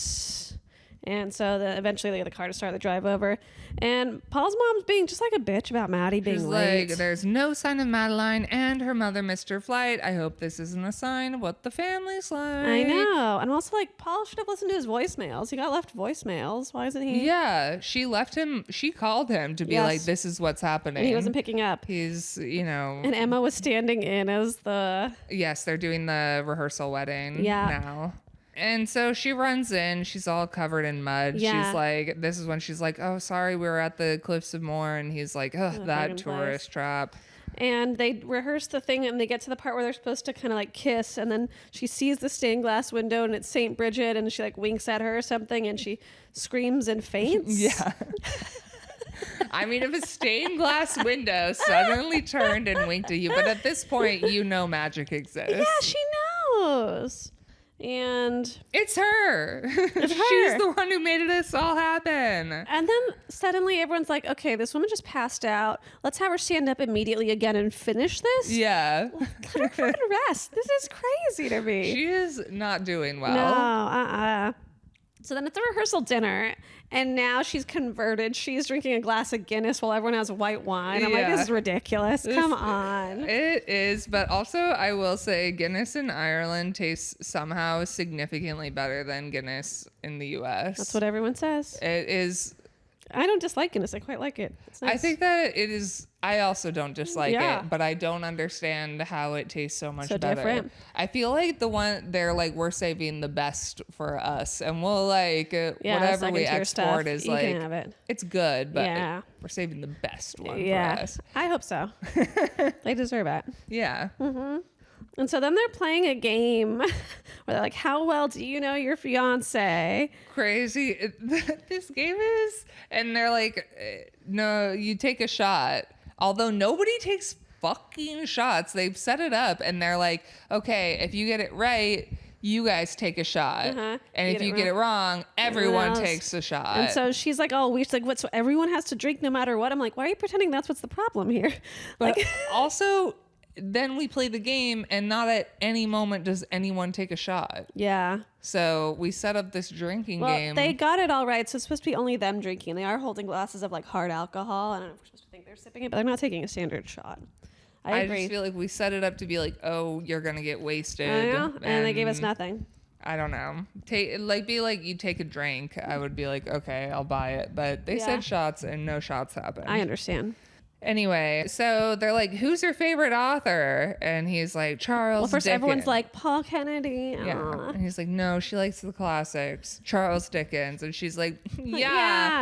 And so eventually they get the car to start the drive over. And Paul's mom's being just like a bitch about Maddie being She's late. like, there's no sign of Madeline, and her mother missed her flight. I hope this isn't a sign of what the family's like. I know. And also like Paul should have listened to his voicemails. He got left voicemails. Why isn't he? Yeah, she left him. She called him to be Yes. like, this is what's happening. And he wasn't picking up. He's, you know. And Emma was standing in as the... Yes, they're doing the rehearsal wedding now. And so she runs in. She's all covered in mud. Yeah. She's like, this is when she's like, oh, sorry, we were at the Cliffs of Moher. And he's like, oh, fucking that place. tourist trap. And they rehearse the thing, and they get to the part where they're supposed to kind of like kiss, and then she sees the stained glass window, and it's St. Bridget, and she like winks at her or something, and she screams and faints. Yeah. I mean, if a stained glass window suddenly turned and winked at you, but at this point, you know magic exists. Yeah, she knows. And it's her. It's She's her. the one who made this all happen. And then suddenly everyone's like, okay, this woman just passed out. Let's have her stand up immediately again and finish this. Yeah. Let her fucking rest. This is crazy to me. She is not doing well. No, So then it's a rehearsal dinner, and now she's converted. She's drinking a glass of Guinness while everyone has white wine. I'm like, Yeah. this is ridiculous. Come on. It is, but also I will say Guinness in Ireland tastes somehow significantly better than Guinness in the US. That's what everyone says. It is. I don't dislike Guinness. I quite like it. It's nice. I think that it is. I also don't dislike Yeah. it, but I don't understand how it tastes so much So better. different. I feel like the one they're like, we're saving the best for us, and we'll like whatever we second-tier stuff, export is you like can have it. it's good, but Yeah. we're saving the best one Yeah, for us. I hope so. They deserve it. Yeah. And so then they're playing a game where they're like, how well do you know your fiance? Crazy. This game is, and they're like, no, you take a shot. Although nobody takes fucking shots. They've set it up and they're like, okay, if you get it right, you guys take a shot. Uh-huh. And if you get it wrong, everyone else. takes a shot. And so she's like, oh, she's like, what? So everyone has to drink no matter what? I'm like, why are you pretending that's what's the problem here? but Like, also, then we play the game and not at any moment does anyone take a shot. yeah. So we set up this drinking Well, game. they got it all right. So it's supposed to be only them drinking. They are holding glasses of like hard alcohol. I don't know if we're supposed to think they're sipping it, but they're not taking a standard shot. I agree. just feel like we set it up to be like, oh, you're going to get wasted. I know, and they gave us nothing. I don't know. Be like you take a drink. I would be like, okay, I'll buy it. But they Yeah. said shots and no shots happened. I understand. Anyway, so they're like, who's your favorite author? And he's like, Charles Well, first Dickens. everyone's like, Paul Kennedy. Yeah. Aw. And he's like, no, she likes the classics. Charles Dickens. And she's like, yeah,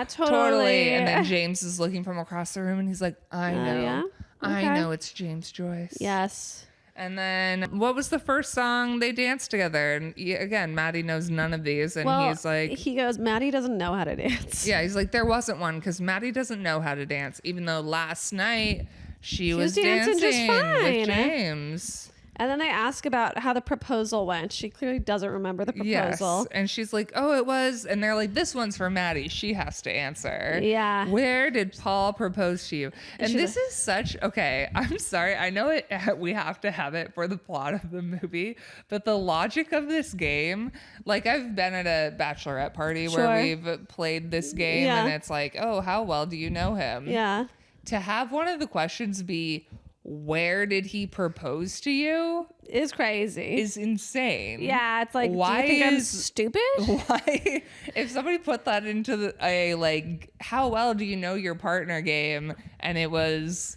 Yeah, totally. And then James is looking from across the room and he's like, I know. yeah? I Okay. know it's James Joyce. Yes. And then what was the first song they danced together? And again, Maddie knows none of these. And Well, he's like, he goes, Maddie doesn't know how to dance. yeah, he's like, there wasn't one because Maddie doesn't know how to dance, even though last night she was dancing just dancing fine. with James. And then they ask about how the proposal went. She clearly doesn't remember the proposal. Yes. And she's like, oh, it was. And they're like, this one's for Maddie. She has to answer. Yeah. Where did Paul propose to you? And she's this is such, okay, I'm sorry. I know it. We have to have it for the plot of the movie, but the logic of this game, like I've been at a bachelorette party Sure. where we've played this game Yeah. and it's like, oh, how well do you know him? Yeah. To have one of the questions be, where did he propose to you? It's crazy. Is insane. Yeah, it's like, Why do you think I'm is- stupid? Why, if somebody put that into a like, how well do you know your partner game, and it was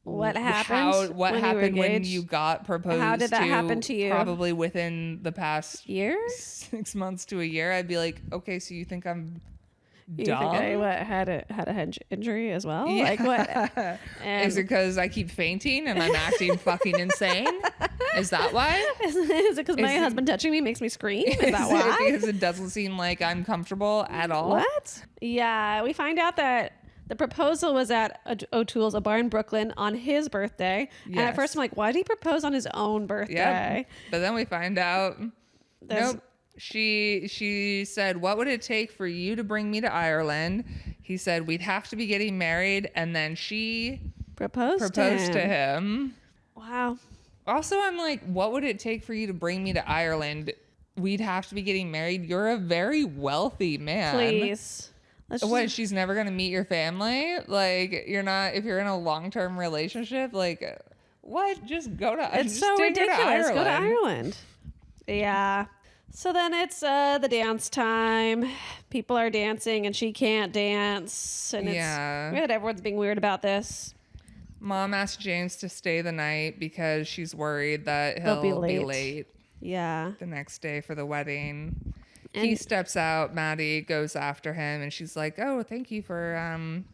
What happened? what when you were happened when engaged? you got proposed? How did that happen to you? Probably within the past Years? 6 months to a year. I'd be like, okay, so you think I'm You dumb? think I had a head injury as well? Yeah. Like what? And Is it because I keep fainting and I'm acting fucking insane? Is that why? is it because my Is it- husband touching me makes me scream? Is Is that it why? because it doesn't seem like I'm comfortable at all? What? Yeah, we find out that the proposal was at O'Toole's, a bar in Brooklyn, on his birthday. And at Yes. first I'm like, why did he propose on his own birthday? Yeah. But then we find out, There's- nope. She said, what would it take for you to bring me to Ireland? He said, we'd have to be getting married. And then she Proposed proposed to him. Wow. Also, I'm like, what would it take for you to bring me to Ireland? We'd have to be getting married. You're a very wealthy man. Please. Let's just- What, she's never going to meet your family? Like, you're not, if you're in a long-term relationship, like, what? Just go to, It's just so take her ridiculous. Go to Ireland. Ireland. Yeah. So then it's the dance time. People are dancing and she can't dance. And Yeah. it's weird. Everyone's being weird about this. Mom asked James to stay the night because she's worried that They'll he'll be be late. late Yeah. the next day for the wedding. And- He steps out. Maddie goes after him, and she's like, "Oh, thank you for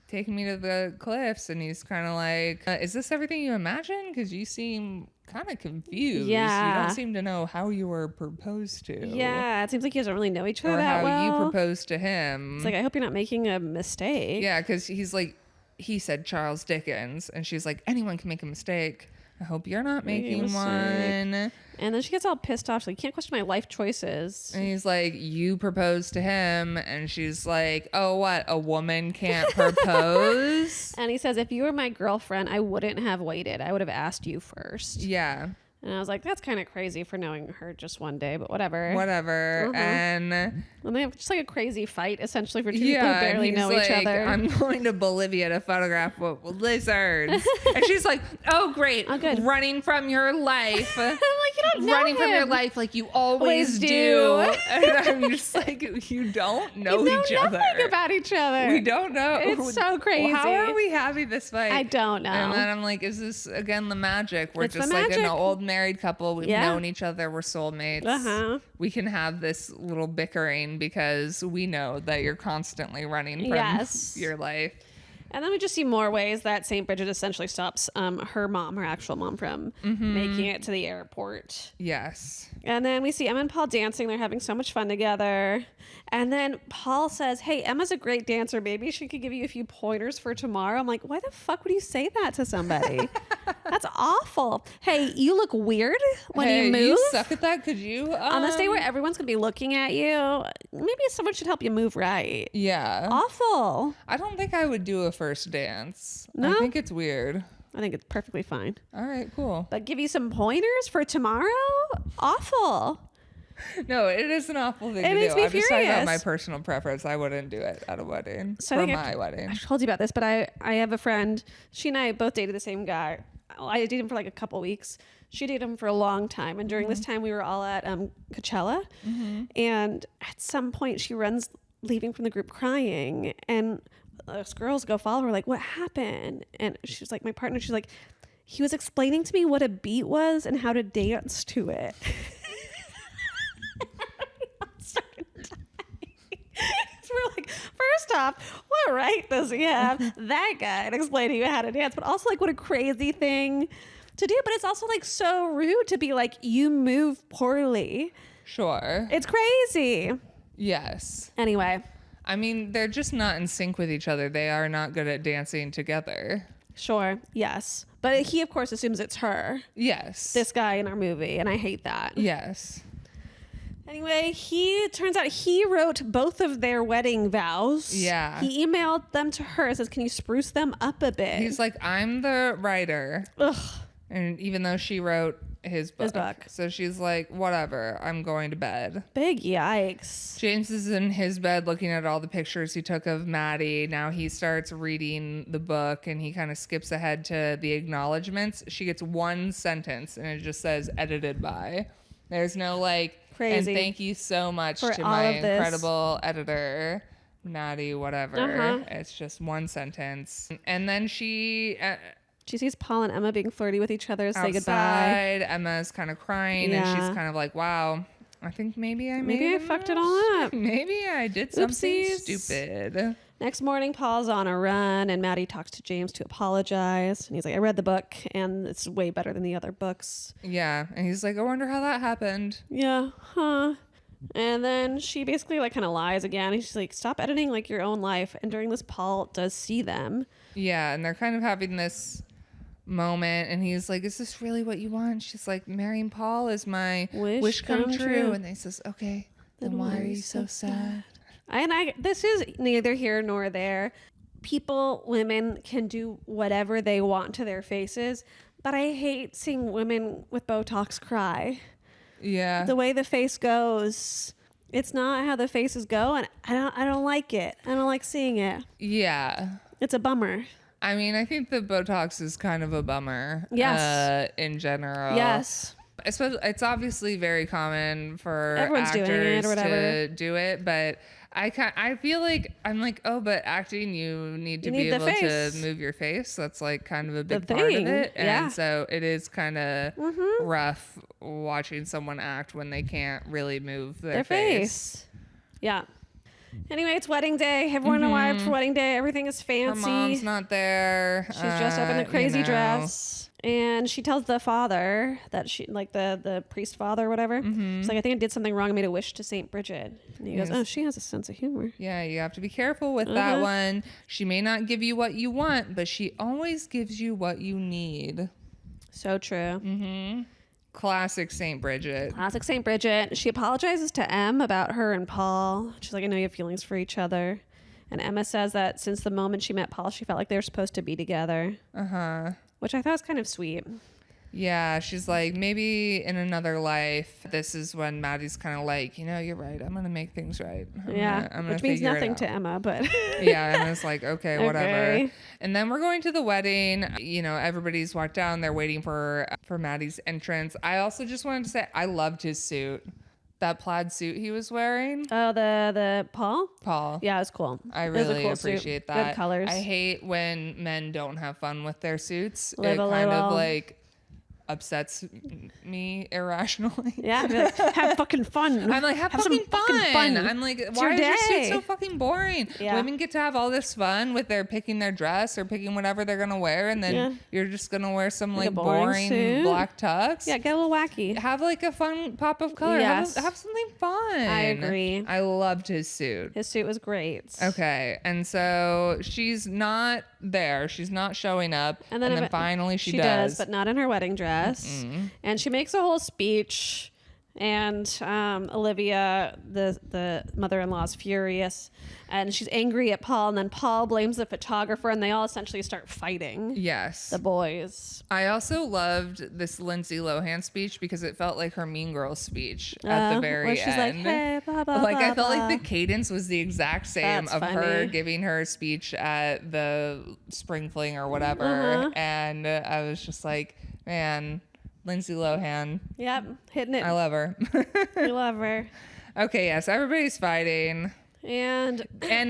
taking me to the cliffs." And he's kind of like, "Is this everything you imagined? Because you seem kind of confused. Yeah. You don't seem to know how you were proposed to. Yeah. It seems like you guys don't really know each other or that how well. you proposed to him." It's like, I hope you're not making a mistake. Yeah, because he's like, he said Charles Dickens, and she's like, anyone can make a mistake. I hope you're not Making a making one. And then she gets all pissed off. She's like, you can't question my life choices. And he's like, you proposed to him. And she's like, oh, what? A woman can't propose? And he says, if you were my girlfriend, I wouldn't have waited. I would have asked you first. Yeah. And I was like, that's kind of crazy for knowing her just one day, but whatever. Whatever. And they have just like a crazy fight, essentially, for two people who barely know each other. I'm going to Bolivia to photograph lizards. And she's like, oh, great. Oh, good. Running from your life. I'm like, you don't know Running him. from your life like you always do. And I'm just like, you don't know each other. Nothing about each other. We don't know. It's so crazy. How are we having this fight? I don't know. And then I'm like, is this again the magic? We're It's just the like an magic. old married couple. We've Yeah. known each other. We're soulmates. Uh-huh. We can have this little bickering because we know that you're constantly running from Yes. your life. And then we just see more ways that St. Bridget essentially stops her actual mom, from making it to the airport. Yes. And then we see Emma and Paul dancing. They're having so much fun together. And then Paul says, hey, Emma's a great dancer. Maybe she could give you a few pointers for tomorrow. I'm like, why the fuck would you say that to somebody? That's awful. Hey, you look weird when you move. You suck at that. Could you? On this day where everyone's going to be looking at you, maybe someone should help you move right. Yeah. Awful. I don't think I would do a first dance. No? I think it's weird. I think it's perfectly fine. All right, cool. But give you some pointers for tomorrow? Awful. No, it is an awful thing It to makes do. me I'm just talking about furious. my personal preference. I wouldn't do it at a wedding. So I For think my wedding. I told you about this, but I have a friend. She and I both dated the same guy. I dated him for like a couple weeks. She dated him for a long time. And during this time, we were all at Coachella. And at some point, she runs leaving from the group crying. And us girls go follow her, like, what happened? And she's like, my partner, she's like, he was explaining to me what a beat was and how to dance to it. We're like, first off, what right does he have, that guy, and explaining you how to dance? But also, like, what a crazy thing to do. But it's also like so rude to be like, you move poorly. Sure. It's crazy. Yes. Anyway. I mean, they're just not in sync with each other. They are not good at dancing together. Sure. Yes. But he, of course, assumes it's her. Yes. This guy in our movie. And I hate that. Yes. Anyway, turns out he wrote both of their wedding vows. Yeah. He emailed them to her. Says, can you spruce them up a bit? He's like, I'm the writer. Ugh. And even though she wrote his book. So she's like, whatever, I'm going to bed. Big yikes. James is in his bed looking at all the pictures he took of Maddie. Now he starts reading the book and he kind of skips ahead to the acknowledgments. She gets one sentence and it just says edited by. There's no like, Crazy. and thank you so much For to all my of this. incredible editor, Maddie, whatever. Uh-huh. It's just one sentence. And then she... She sees Paul and Emma being flirty with each other. Say goodbye. outside, Emma's kind of crying and Yeah. she's kind of like, wow, I think maybe I fucked it all up. Maybe I did something Oopsies. stupid. Next morning, Paul's on a run, and Maddie talks to James to apologize. And he's like, I read the book, and it's way better than the other books. Yeah. And he's like, I wonder how that happened. Yeah, huh. And then she basically like kind of lies again. And she's like, stop editing like your own life. And during this, Paul does see them. Yeah. And they're kind of having this moment and he's like, is this really what you want? She's like, marrying Paul is my wish come true. And they says, okay, then why are you so sad? And this is neither here nor there. Women can do whatever they want to their faces, but I hate seeing women with Botox cry. Yeah. The way the face goes, it's not how the faces go, and I don't like it. I don't like seeing it. Yeah. It's a bummer. I mean, I think the Botox is kind of a bummer. Yes. In general. Yes. Especially, it's obviously very common for Everyone's doing it actors or whatever. to do it, but I feel like I'm like, oh, but acting, you need to You be need the able to face. move your face. That's like kind of a big The part of thing, it, and yeah. so it is kind of rough watching someone act when they can't really move their face. Yeah. Anyway, it's wedding day. Everyone arrived for wedding day. Everything is Her fancy. mom's not there. She's dressed up in the crazy dress. And she tells the father that she, like the priest father or whatever, she's like, I think I did something wrong. I made a wish to St. Bridget. And he goes, oh, she has a sense of humor. Yeah, you have to be careful with that one. She may not give you what you want, but she always gives you what you need. So true. Classic St. Bridget. Classic St. Bridget. She apologizes to Em about her and Paul. She's like, I know you have feelings for each other. And Emma says that since the moment she met Paul, she felt like they were supposed to be together. Which I thought was kind of sweet. Yeah, she's like, maybe in another life, this is when Maddie's kind of like, you're right. I'm going to make things right. I'm gonna which means figure it nothing out. to Emma, but... Yeah, Emma's like, okay, whatever. Okay. And then we're going to the wedding. Everybody's walked down. They're waiting for Maddie's entrance. I also just wanted to say I loved his suit. That plaid suit he was wearing. Oh, the Paul? Paul. Yeah, it was cool. I It was a really cool appreciate suit. that. Good colors. I hate when men don't have fun with their suits. Live it a kind of little. like upsets me irrationally. Yeah, be like, have fucking fun. I'm like, have some fucking fun. I'm like, why is your suit day. so fucking boring? Yeah. Women get to have all this fun with their picking their dress or picking whatever they're gonna wear, and then you're just gonna wear some Like a like boring boring suit? black tux. Yeah, get a little wacky. Have like a fun pop of color. Yes. Have something fun. I agree. I loved his suit. His suit was great. Okay, and so she's not there. She's not showing up, and then finally she does. but not in her wedding dress. And she makes a whole speech. And Olivia, the mother-in-law, is furious, and she's angry at Paul. And then Paul blames the photographer, and they all essentially start fighting. Yes, the boys. I also loved this Lindsay Lohan speech because it felt like her Mean Girls speech at the very where she's end. like, hey, blah, blah, like blah, I felt blah. like the cadence was the exact same That's of her funny. giving her speech at the spring fling or whatever, and I was just like, man, Lindsay Lohan. Yep, hitting it. I love her. We love her. Okay, yes, everybody's fighting. And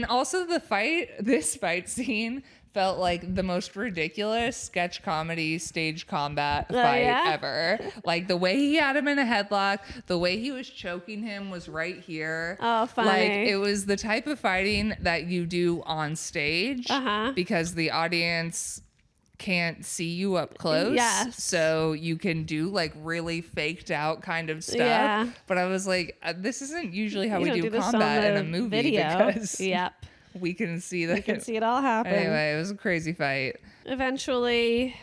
Also this fight scene felt like the most ridiculous sketch comedy stage combat fight ever. Like the way he had him in a headlock, the way he was choking him was right here. Oh, funny. Like it was the type of fighting that you do on stage because the audience can't see you up close. Yes. So you can do like really faked out kind of stuff. Yeah. But I was like, this isn't usually how we don't do this on combat in the a movie video. because Yep, we can see that. you can see it all happen. Anyway, it was a crazy fight. Eventually,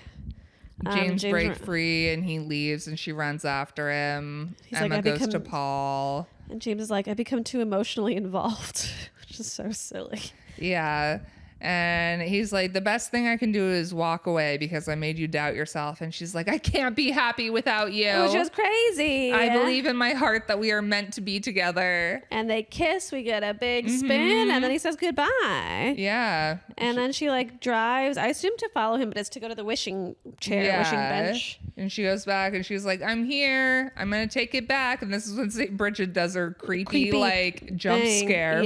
James breaks James- free and he leaves and she runs after him. He's like, Emma "I goes to become-" Paul. and James is like, I become too emotionally involved, which is so silly. Yeah. And he's like, the best thing I can do is walk away because I made you doubt yourself. And she's like, I can't be happy without you. Which is crazy. I believe in my heart that we are meant to be together. And they kiss. We get a big spin, and then he says goodbye. Yeah. And then she like drives. I assume to follow him, but it's to go to the wishing chair, wishing bench. And she goes back and she's like, I'm here. I'm going to take it back. And this is when St. Bridget does her creepy like jump thing. scare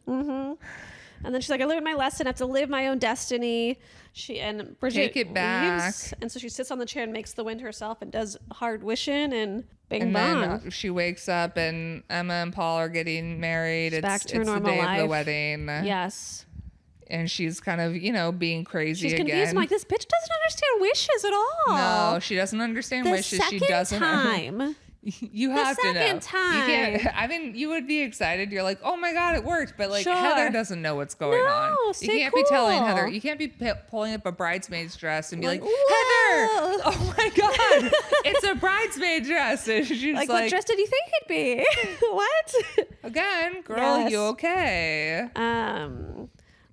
move. And then she's like, I learned my lesson. I have to live my own destiny. And Bridget Take it back. leaves, and so she sits on the chair and makes the wind herself and does hard wishing and bing And bong. then she wakes up and Emma and Paul are getting married. She's back to her it's the normal day of the life. wedding. Yes. And she's kind of, being crazy She's again. confused. I'm like, this bitch doesn't understand wishes at all. No, she doesn't understand the wishes. She second doesn't. time. You have to know. second time. You can't, I mean, you would be excited. You're like, oh my God, it worked. But like Sure. Heather doesn't know what's going No, on. You stay can't be telling cool. Heather. You can't be pulling up a bridesmaid's dress and be like, Like, Heather, whoa. oh my God, it's a bridesmaid dress. And she's Like, like, what dress did you think it'd be? What? again, girl, Yes. you okay?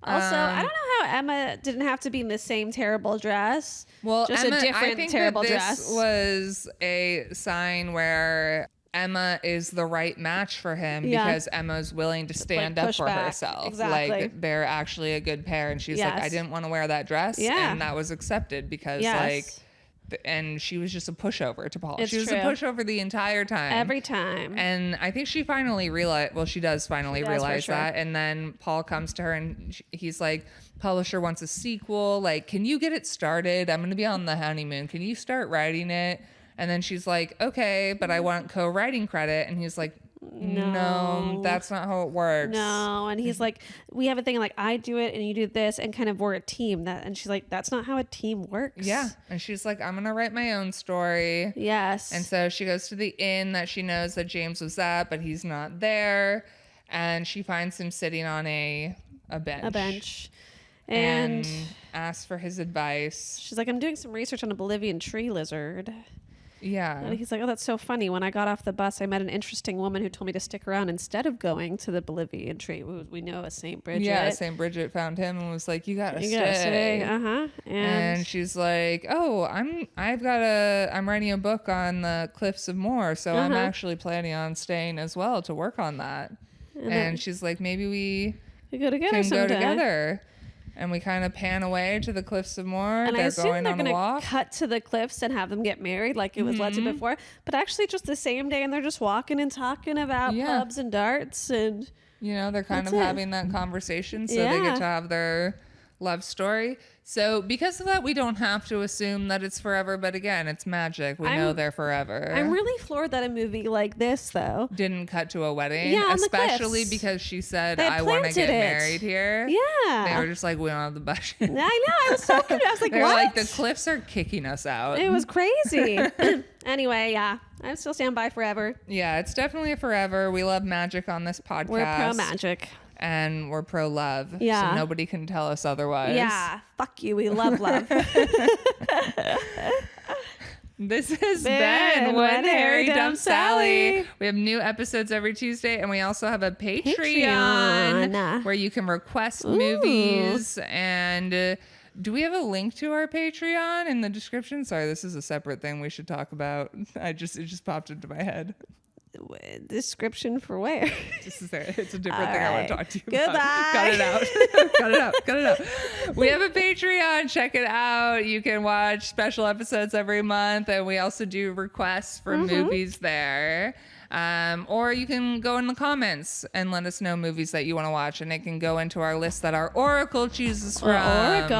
Also, I don't know how Emma didn't have to be in the same terrible dress. Well, just Emma, a I different think terrible that this dress. was a sign where Emma is the right match for him Yeah. because Emma's willing to stand up push for back. herself. Exactly. Like they're actually a good pair. And she's like, I Yes. didn't want to wear that dress. Yeah. And that was accepted because Yes. and she was just a pushover to Paul. It's She was true. a pushover the entire time. Every time. And I think she finally realized, well, she does finally She does, for realize sure. that. And then Paul comes to her and he's like, publisher wants a sequel. Like, can you get it started? I'm going to be on the honeymoon. Can you start writing it? And then she's like, okay, but I want co-writing credit. And he's like, no, that's not how it works. No, and he's like, we have a thing like I do it and you do this, and kind of we're a team. And she's like, that's not how a team works. Yeah. And she's like, I'm going to write my own story. Yes. And so she goes to the inn that she knows that James was at, but he's not there. And she finds him sitting on a bench. a bench. And asked for his advice. she's like, I'm doing some research on a Bolivian tree lizard. Yeah. And he's like, oh, that's so funny. When I got off the bus, I met an interesting woman who told me to stick around instead of going to the Bolivian tree. We know as St. Bridget. Yeah, St. Bridget found him and was like, you gotta You stay. gotta stay. Uh-huh. And she's like, oh, I'm writing a book on the Cliffs of Moher, so I'm actually planning on staying as well to work on that. And she's like, maybe we go together can go sometime. together. And we kind of pan away to the Cliffs of Moher. And I They're assume going they're on a going walk. to cut to the cliffs and have them get married like it was led to before. But actually just the same day, and they're just walking and talking about pubs and darts. And you know, they're kind of having that conversation, so they Yeah. get to have their love story. So because of that, we don't have to assume that it's forever. But again, it's magic. We know they're forever. I'm really floored that a movie like this, though. Didn't cut to a wedding, Yeah, on the especially cliffs. because she said, They I want to planted get it. married here. Yeah. They were just like, we don't have the budget. I know. I was so confused. I was like, They're what? like, the cliffs are kicking us out. It was crazy. Anyway, yeah. I still stand by forever. Yeah, it's definitely a forever. We love magic on this podcast. We're pro magic. And we're pro love. Yeah. So nobody can tell us otherwise. Yeah. Fuck you. We love love. This has been When Harry Dumped Sally. Sally. We have new episodes every Tuesday, and we also have a Patreon. Where you can request movies. And do we have a link to our Patreon in the description? Sorry, this is a separate thing we should talk about. It just popped into my head. Description for where? It's a different thing I want to talk to you Goodbye. about. Cut it out. Cut it out. We have a Patreon. Check it out. You can watch special episodes every month, and we also do requests for movies there. Or you can go in the comments and let us know movies that you want to watch, and it can go into our list that our Oracle chooses from. Oracle.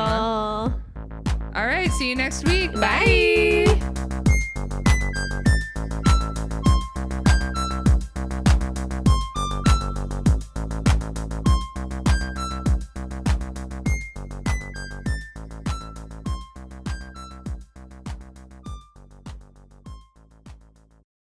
All right. See you next week. Bye.